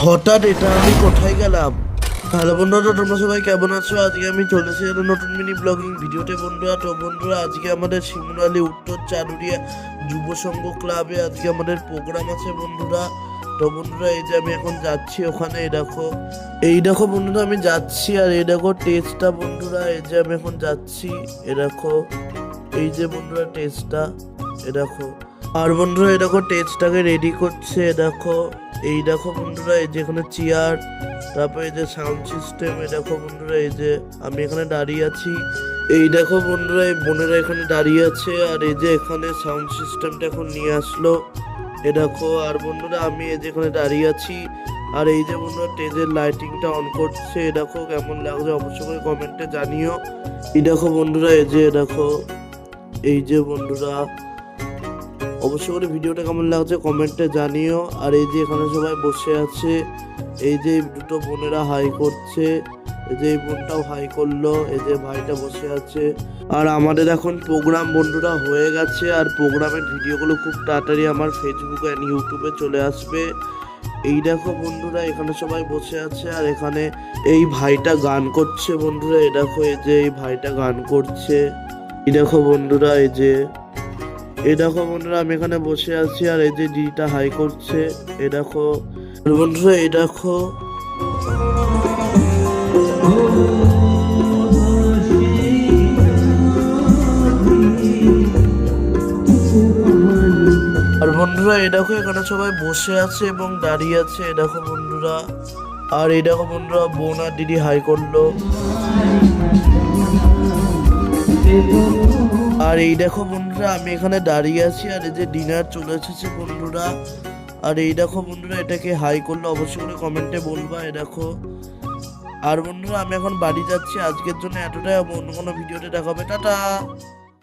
হঠাৎ এটা আমি কোথায় গেলাম? হ্যালো বন্ধুরা, তোমরা সবাই কেমন আছো? আজকে আমি চলেছি একটা নতুন মিনি ব্লগিং ভিডিওতে বন্ধুরা। তো বন্ধুরা, আজকে আমাদের শিমুরালী উত্তর চারুরিয়া যুব সংঘ ক্লাবে আজকে আমাদের প্রোগ্রাম আছে বন্ধুরা। তো বন্ধুরা, এই যে আমি এখন যাচ্ছি ওখানে, এই দেখো বন্ধুরা, আমি যাচ্ছি। আর এই দেখো টেস্টটা বন্ধুরা, এই যে আমি এখন যাচ্ছি, এ দেখো, এই যে বন্ধুরা টেস্টটা, এ দেখো। আর বন্ধুরা, এই দেখো টেস্টটাকে রেডি করছে, এ দেখো। এই দেখো বন্ধুরা, এই যে এখানে চেয়ার, তারপরে এই যে সাউন্ড সিস্টেম, এই দেখো বন্ধুরা, এই যে আমি এখানে দাঁড়িয়ে আছি। এই দেখো বন্ধুরা, এই বোনেরা এখানে দাঁড়িয়ে আছে। আর এই যে এখানে সাউন্ড সিস্টেমটা এখন নিয়ে আসলো, এ দেখো। আর বন্ধুরা, আমি এই যে এখানে দাঁড়িয়ে আছি। আর এই যে বন্ধুরা স্টেজের লাইটিংটা অন করছে, এ দেখো কেমন লাগছে অবশ্যই করে কমেন্টে জানিও। এই দেখো বন্ধুরা, এই যে দেখো, এই যে বন্ধুরা অবশ্যই করে ভিডিওটা কেমন লাগছে কমেন্টে জানিও। আর এই যে এখানে সবাই বসে আছে, এই যে দুটো বোনেরা হাই করছে, এই যে এই বোনটাও হাই করলো, এই যে ভাইটা বসে আছে। আর আমাদের এখন প্রোগ্রাম বন্ধুরা হয়ে গেছে। আর প্রোগ্রামের ভিডিওগুলো খুব তাড়াতাড়ি আমার ফেসবুক অ্যান্ড ইউটিউবে চলে আসবে। এই দেখো বন্ধুরা, এখানে সবাই বসে আছে। আর এখানে এই ভাইটা গান করছে বন্ধুরা, এই দেখো, এই যে এই ভাইটা গান করছে। এই দেখো বন্ধুরা, এই দেখো বন্ধুরা, আমি এখানে বসে আছি। আর এই যে দিদিটা হাই করছে, এ দেখো। আর বন্ধুরা, এই দেখো, আর বন্ধুরা এই দেখো এখানে সবাই বসে আছে এবং দাঁড়িয়ে আছে, এ দেখো বন্ধুরা। আর এই দেখো বন্ধুরা, বোন আর দিদি হাই করলো। আর এই দেখো বন্ধুরা, আমি এখানে দাঁড়িয়ে আছি। আর এই যে ডিনার চলে এসেছে বন্ধুরা। আর এই দেখো বন্ধুরা, এটাকে হাই করলো অবশ্যই করে কমেন্টে বলবা, এ দেখো। আর বন্ধুরা, আমি এখন বাড়ি যাচ্ছি, আজকের জন্য এতটাই। অন্য কোনো ভিডিওতে দেখা হবে, টাটা।